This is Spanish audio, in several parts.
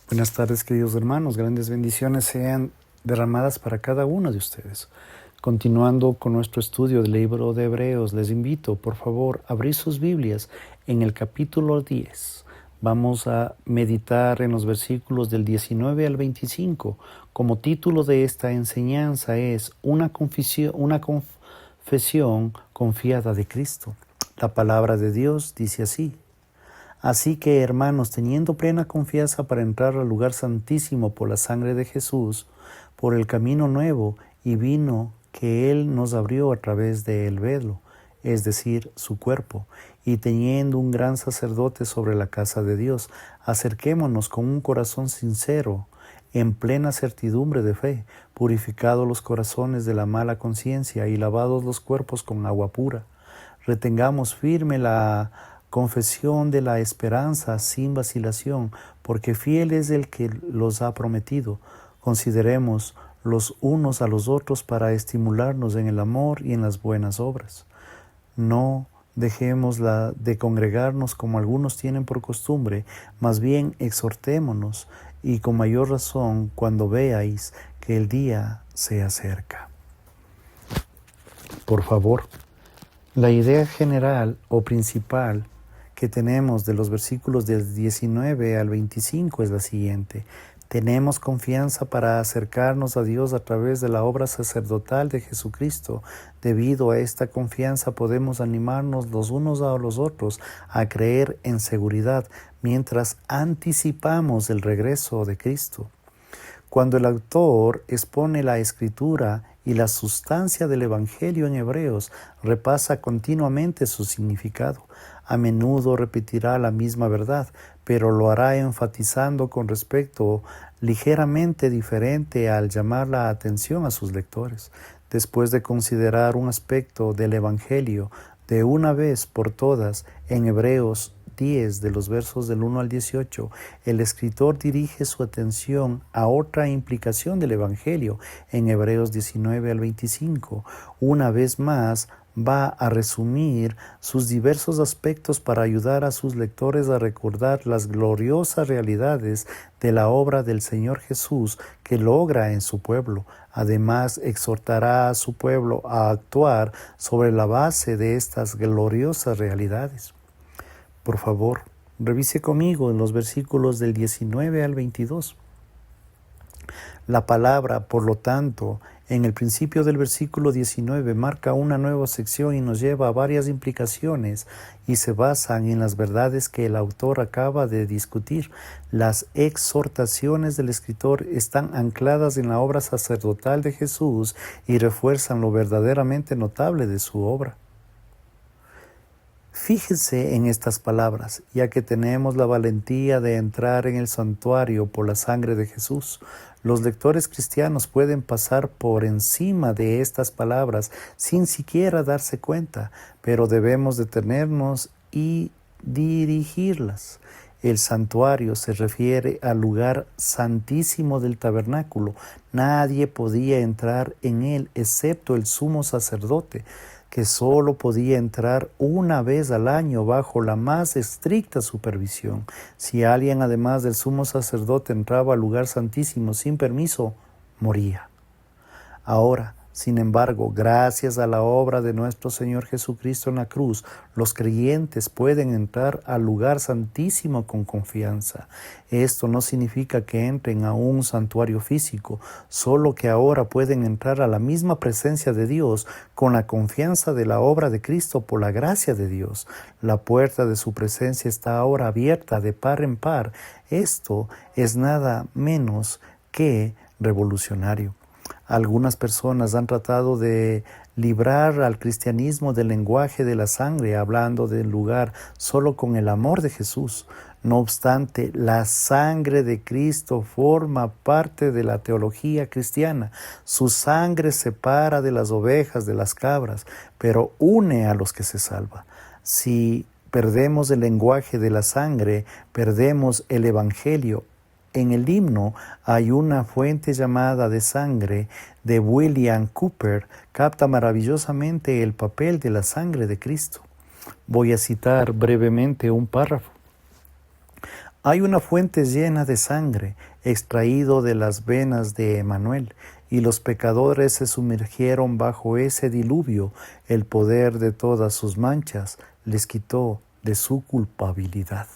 Buenas tardes, queridos hermanos. Grandes bendiciones sean derramadas para cada uno de ustedes. Continuando con nuestro estudio del libro de Hebreos, les invito, por favor, a abrir sus Biblias en el capítulo 10. Vamos a meditar en los versículos del 19 al 25. Como título de esta enseñanza es una confesión confiada de Cristo. La palabra de Dios dice así: Así que, hermanos, teniendo plena confianza para entrar al lugar santísimo por la sangre de Jesús, por el camino nuevo y vino que Él nos abrió a través del velo, es decir, su cuerpo, y teniendo un gran sacerdote sobre la casa de Dios, acerquémonos con un corazón sincero, en plena certidumbre de fe, purificados los corazones de la mala conciencia y lavados los cuerpos con agua pura. Retengamos firme la confesión de la esperanza sin vacilación, porque fiel es el que los ha prometido. Consideremos los unos a los otros para estimularnos en el amor y en las buenas obras. No dejemos de congregarnos como algunos tienen por costumbre, más bien exhortémonos, y con mayor razón cuando veáis que el día se acerca. Por favor, la idea general o principal que tenemos de los versículos del 19 al 25 es la siguiente. Tenemos confianza para acercarnos a Dios a través de la obra sacerdotal de Jesucristo. Debido a esta confianza podemos animarnos los unos a los otros a creer en seguridad mientras anticipamos el regreso de Cristo. Cuando el autor expone la escritura y la sustancia del Evangelio en Hebreos, repasa continuamente su significado. A menudo repetirá la misma verdad, pero lo hará enfatizando con respecto ligeramente diferente al llamar la atención a sus lectores. Después de considerar un aspecto del Evangelio de una vez por todas en Hebreos 10, de los versos del 1 al 18, el escritor dirige su atención a otra implicación del Evangelio en Hebreos 19 al 25. Una vez más, va a resumir sus diversos aspectos para ayudar a sus lectores a recordar las gloriosas realidades de la obra del Señor Jesús que logra en su pueblo. Además, exhortará a su pueblo a actuar sobre la base de estas gloriosas realidades. Por favor, revise conmigo en los versículos del 19 al 22. La palabra, por lo tanto, en el principio del versículo 19 marca una nueva sección y nos lleva a varias implicaciones y se basan en las verdades que el autor acaba de discutir. Las exhortaciones del escritor están ancladas en la obra sacerdotal de Jesús y refuerzan lo verdaderamente notable de su obra. Fíjense en estas palabras, ya que tenemos la valentía de entrar en el santuario por la sangre de Jesús. Los lectores cristianos pueden pasar por encima de estas palabras sin siquiera darse cuenta, pero debemos detenernos y dirigirlas. El santuario se refiere al lugar santísimo del tabernáculo. Nadie podía entrar en él excepto el sumo sacerdote, que solo podía entrar una vez al año bajo la más estricta supervisión. Si alguien, además del sumo sacerdote, entraba al lugar santísimo sin permiso, moría. Ahora, sin embargo, gracias a la obra de nuestro Señor Jesucristo en la cruz, los creyentes pueden entrar al lugar santísimo con confianza. Esto no significa que entren a un santuario físico, solo que ahora pueden entrar a la misma presencia de Dios con la confianza de la obra de Cristo por la gracia de Dios. La puerta de su presencia está ahora abierta de par en par. Esto es nada menos que revolucionario. Algunas personas han tratado de librar al cristianismo del lenguaje de la sangre, hablando del lugar solo con el amor de Jesús. No obstante, la sangre de Cristo forma parte de la teología cristiana. Su sangre separa de las ovejas de las cabras, pero une a los que se salvan. Si perdemos el lenguaje de la sangre, perdemos el evangelio. En el himno hay una fuente llamada de sangre de William Cowper, capta maravillosamente el papel de la sangre de Cristo. Voy a citar brevemente un párrafo. Hay una fuente llena de sangre, extraído de las venas de Emanuel, y los pecadores se sumergieron bajo ese diluvio. El poder de todas sus manchas les quitó de su culpabilidad.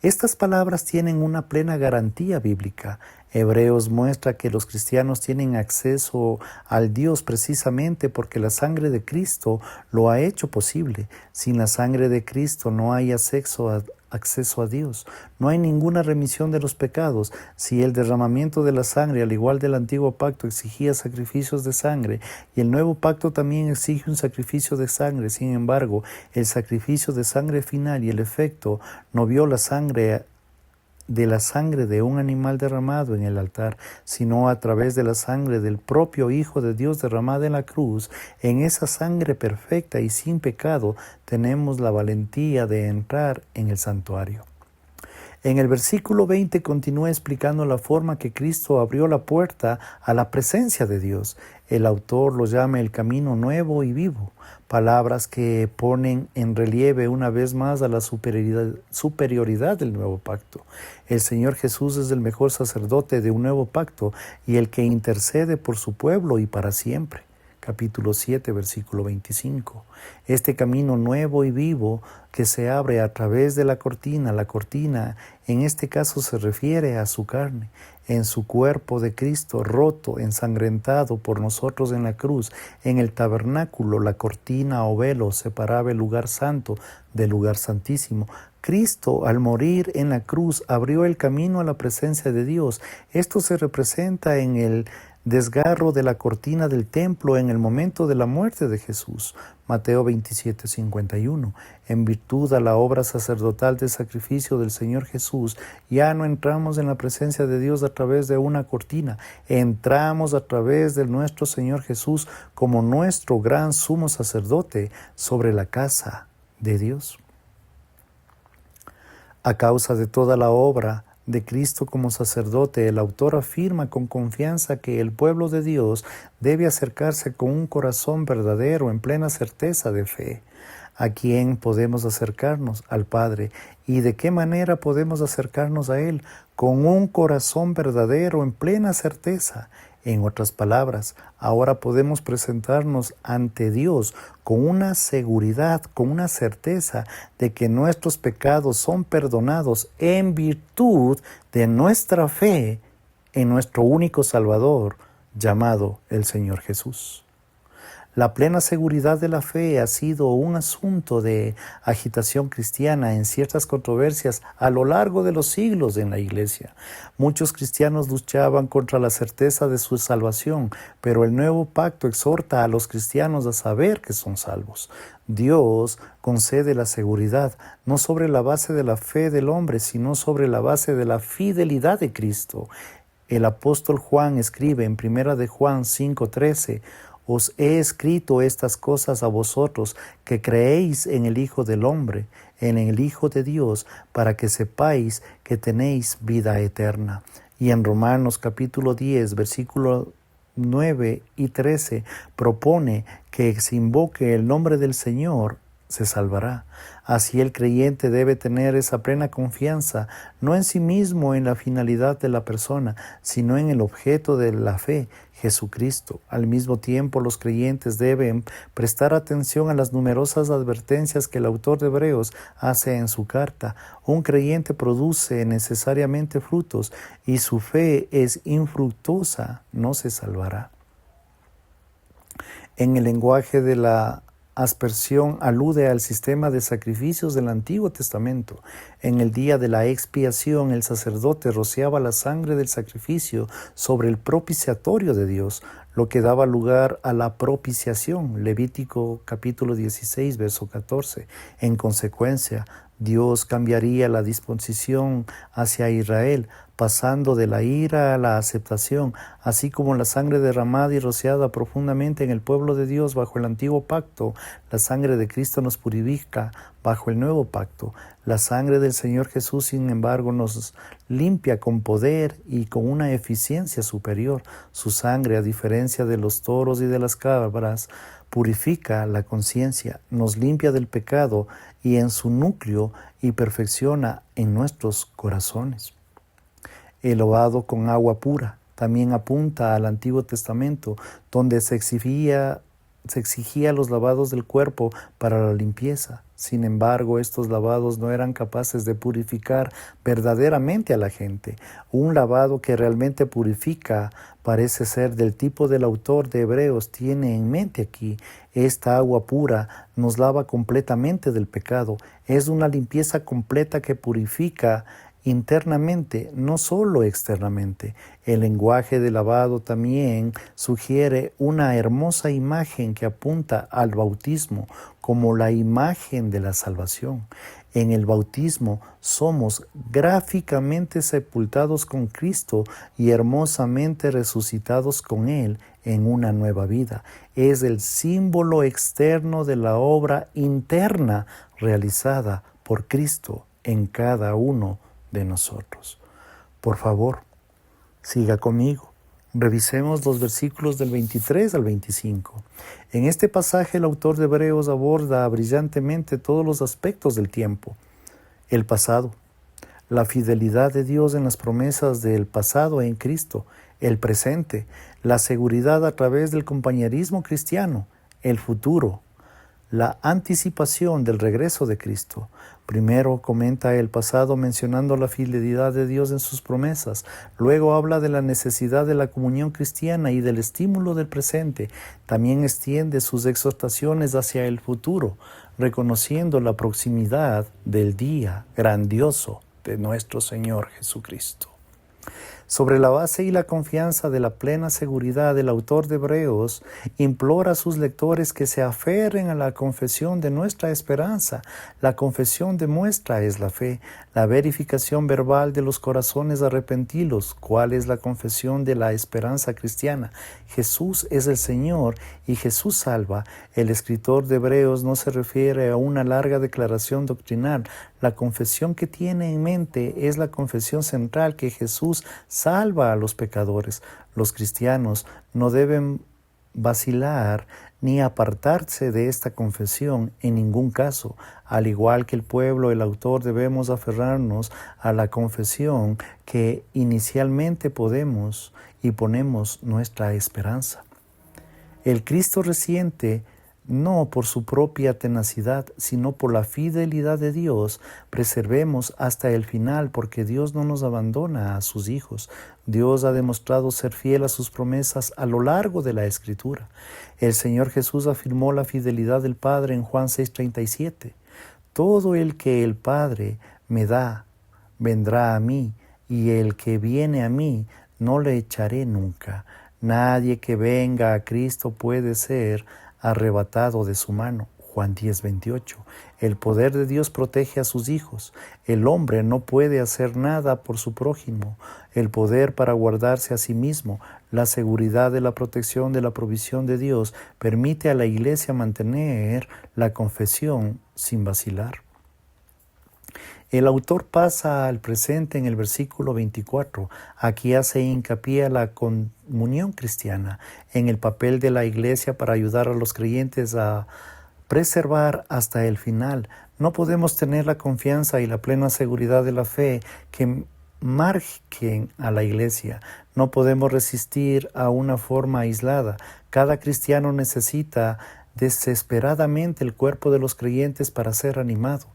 Estas palabras tienen una plena garantía bíblica. Hebreos muestra que los cristianos tienen acceso al Dios precisamente porque la sangre de Cristo lo ha hecho posible. Sin la sangre de Cristo no hay acceso a Dios. No hay ninguna remisión de los pecados. Si el derramamiento de la sangre, al igual del antiguo pacto, exigía sacrificios de sangre, y el nuevo pacto también exige un sacrificio de sangre, sin embargo, el sacrificio de sangre final y el efecto no vio la sangre de un animal derramado en el altar, sino a través de la sangre del propio Hijo de Dios derramada en la cruz. En esa sangre perfecta y sin pecado tenemos la valentía de entrar en el santuario. En el versículo 20 continúa explicando la forma que Cristo abrió la puerta a la presencia de Dios. El autor lo llama el camino nuevo y vivo, palabras que ponen en relieve una vez más a la superioridad del nuevo pacto. El Señor Jesús es el mejor sacerdote de un nuevo pacto y el que intercede por su pueblo y para siempre. Capítulo 7, versículo 25. Este camino nuevo y vivo que se abre a través de la cortina en este caso se refiere a su carne, en su cuerpo de Cristo roto, ensangrentado por nosotros en la cruz. En el tabernáculo, la cortina o velo separaba el lugar santo del lugar santísimo. Cristo, al morir en la cruz, abrió el camino a la presencia de Dios. Esto se representa en el desgarro de la cortina del templo en el momento de la muerte de Jesús. Mateo 27, 51. En virtud a la obra sacerdotal de sacrificio del Señor Jesús, ya no entramos en la presencia de Dios a través de una cortina. Entramos a través de nuestro Señor Jesús como nuestro gran sumo sacerdote sobre la casa de Dios. A causa de toda la obra de Cristo como sacerdote, el autor afirma con confianza que el pueblo de Dios debe acercarse con un corazón verdadero en plena certeza de fe. ¿A quién podemos acercarnos? Al Padre. ¿Y de qué manera podemos acercarnos a Él? Con un corazón verdadero en plena certeza. En otras palabras, ahora podemos presentarnos ante Dios con una seguridad, con una certeza de que nuestros pecados son perdonados en virtud de nuestra fe en nuestro único Salvador, llamado el Señor Jesús. La plena seguridad de la fe ha sido un asunto de agitación cristiana en ciertas controversias a lo largo de los siglos en la Iglesia. Muchos cristianos luchaban contra la certeza de su salvación, pero el nuevo pacto exhorta a los cristianos a saber que son salvos. Dios concede la seguridad no sobre la base de la fe del hombre, sino sobre la base de la fidelidad de Cristo. El apóstol Juan escribe en 1 de Juan 5:13, os he escrito estas cosas a vosotros que creéis en el Hijo del Hombre, en el Hijo de Dios, para que sepáis que tenéis vida eterna. Y en Romanos capítulo 10, versículos 9 y 13, propone que se invoque el nombre del Señor, se salvará. Así el creyente debe tener esa plena confianza, no en sí mismo, en la finalidad de la persona, sino en el objeto de la fe, Jesucristo. Al mismo tiempo, los creyentes deben prestar atención a las numerosas advertencias que el autor de Hebreos hace en su carta. Un creyente produce necesariamente frutos y su fe es infructuosa, no se salvará. En el lenguaje de la aspersión alude al sistema de sacrificios del Antiguo Testamento. En el día de la expiación, el sacerdote rociaba la sangre del sacrificio sobre el propiciatorio de Dios, lo que daba lugar a la propiciación. Levítico capítulo 16, verso 14. En consecuencia, Dios cambiaría la disposición hacia Israel pasando de la ira a la aceptación, así como la sangre derramada y rociada profundamente en el pueblo de Dios bajo el antiguo pacto, la sangre de Cristo nos purifica bajo el nuevo pacto. La sangre del Señor Jesús, sin embargo, nos limpia con poder y con una eficiencia superior. Su sangre, a diferencia de los toros y de las cabras, purifica la conciencia, nos limpia del pecado y en su núcleo y perfecciona en nuestros corazones. El lavado con agua pura también apunta al Antiguo Testamento, donde se exigía los lavados del cuerpo para la limpieza. Sin embargo, estos lavados no eran capaces de purificar verdaderamente a la gente. Un lavado que realmente purifica parece ser del tipo del autor de Hebreos tiene en mente aquí. Esta agua pura nos lava completamente del pecado. Es una limpieza completa que purifica internamente, no solo externamente. El lenguaje de lavado también sugiere una hermosa imagen que apunta al bautismo como la imagen de la salvación. En el bautismo somos gráficamente sepultados con Cristo y hermosamente resucitados con Él en una nueva vida. Es el símbolo externo de la obra interna realizada por Cristo en cada uno de nosotros. Por favor, siga conmigo. Revisemos los versículos del 23 al 25. En este pasaje el autor de Hebreos aborda brillantemente todos los aspectos del tiempo. El pasado, la fidelidad de Dios en las promesas del pasado en Cristo, el presente, la seguridad a través del compañerismo cristiano, el futuro, la anticipación del regreso de Cristo. Primero comenta el pasado mencionando la fidelidad de Dios en sus promesas. Luego habla de la necesidad de la comunión cristiana y del estímulo del presente. También extiende sus exhortaciones hacia el futuro, reconociendo la proximidad del día grandioso de nuestro Señor Jesucristo. Sobre la base y la confianza de la plena seguridad, el autor de Hebreos implora a sus lectores que se aferren a la confesión de nuestra esperanza. La confesión demuestra es la fe, la verificación verbal de los corazones arrepentidos. ¿Cuál es la confesión de la esperanza cristiana? Jesús es el Señor y Jesús salva. El escritor de Hebreos no se refiere a una larga declaración doctrinal. La confesión que tiene en mente es la confesión central que Jesús salva a los pecadores. Los cristianos no deben vacilar ni apartarse de esta confesión en ningún caso. Al igual que el pueblo, el autor debemos aferrarnos a la confesión que inicialmente podemos y ponemos nuestra esperanza. El Cristo reciente, no por su propia tenacidad, sino por la fidelidad de Dios, preservemos hasta el final, porque Dios no nos abandona a sus hijos. Dios ha demostrado ser fiel a sus promesas a lo largo de la Escritura. El Señor Jesús afirmó la fidelidad del Padre en Juan 6:37. Todo el que el Padre me da, vendrá a mí, y el que viene a mí, no le echaré nunca. Nadie que venga a Cristo puede ser arrebatado de su mano. Juan 10:28. El poder de Dios protege a sus hijos. El hombre no puede hacer nada por su prójimo. El poder para guardarse a sí mismo, la seguridad de la protección de la provisión de Dios permite a la Iglesia mantener la confesión sin vacilar. El autor pasa al presente en el versículo 24. Aquí hace hincapié a la comunión cristiana, en el papel de la Iglesia para ayudar a los creyentes a preservar hasta el final. No podemos tener la confianza y la plena seguridad de la fe que marquen a la Iglesia. No podemos resistir a una forma aislada. Cada cristiano necesita desesperadamente el cuerpo de los creyentes para ser animado.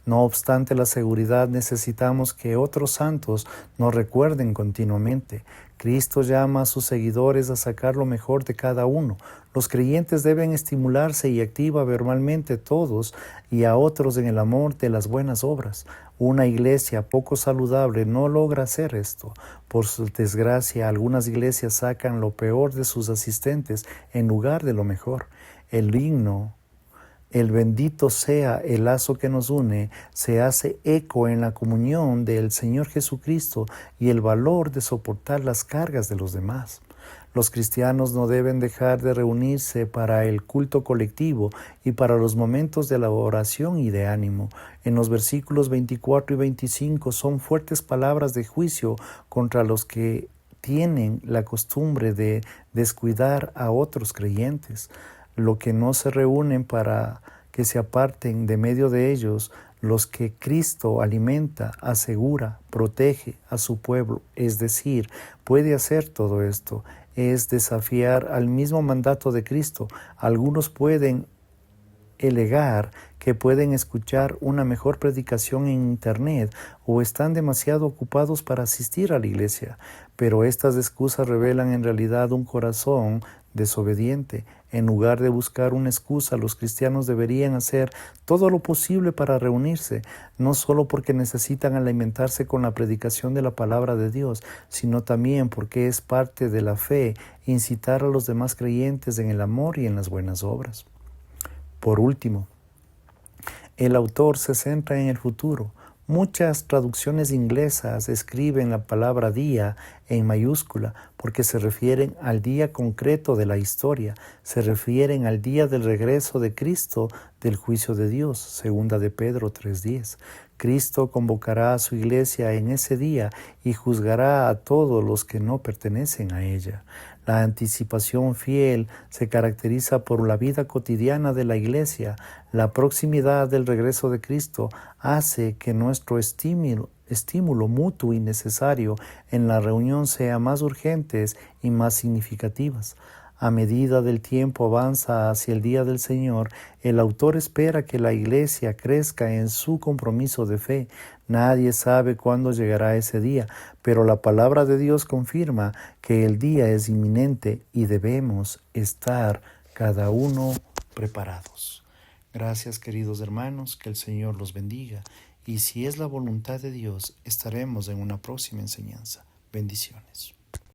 No obstante la seguridad, necesitamos que otros santos nos recuerden continuamente. Cristo llama a sus seguidores a sacar lo mejor de cada uno. Los creyentes deben estimularse y activar verbalmente todos y a otros en el amor de las buenas obras. Una iglesia poco saludable no logra hacer esto. Por su desgracia, algunas iglesias sacan lo peor de sus asistentes en lugar de lo mejor. El himno El bendito sea el lazo que nos une, se hace eco en la comunión del Señor Jesucristo y el valor de soportar las cargas de los demás. Los cristianos no deben dejar de reunirse para el culto colectivo y para los momentos de la oración y de ánimo. En los versículos 24 y 25 son fuertes palabras de juicio contra los que tienen la costumbre de descuidar a otros creyentes, lo que no se reúnen para que se aparten de medio de ellos los que Cristo alimenta, asegura, protege a su pueblo, es decir, puede hacer todo esto, es desafiar al mismo mandato de Cristo. Algunos pueden alegar que pueden escuchar una mejor predicación en internet o están demasiado ocupados para asistir a la iglesia, pero estas excusas revelan en realidad un corazón desobediente. En lugar de buscar una excusa, los cristianos deberían hacer todo lo posible para reunirse, no solo porque necesitan alimentarse con la predicación de la palabra de Dios, sino también porque es parte de la fe incitar a los demás creyentes en el amor y en las buenas obras. Por último, el autor se centra en el futuro. Muchas traducciones inglesas escriben la palabra día en mayúscula porque se refieren al día concreto de la historia, se refieren al día del regreso de Cristo del juicio de Dios, segunda de Pedro 3:10. Cristo convocará a su iglesia en ese día y juzgará a todos los que no pertenecen a ella. La anticipación fiel se caracteriza por la vida cotidiana de la iglesia. La proximidad del regreso de Cristo hace que nuestro estímulo mutuo y necesario en la reunión sea más urgentes y más significativas. A medida del tiempo avanza hacia el día del Señor, el autor espera que la iglesia crezca en su compromiso de fe. Nadie sabe cuándo llegará ese día, pero la palabra de Dios confirma que el día es inminente y debemos estar cada uno preparados. Gracias, queridos hermanos, que el Señor los bendiga. Y si es la voluntad de Dios, estaremos en una próxima enseñanza. Bendiciones.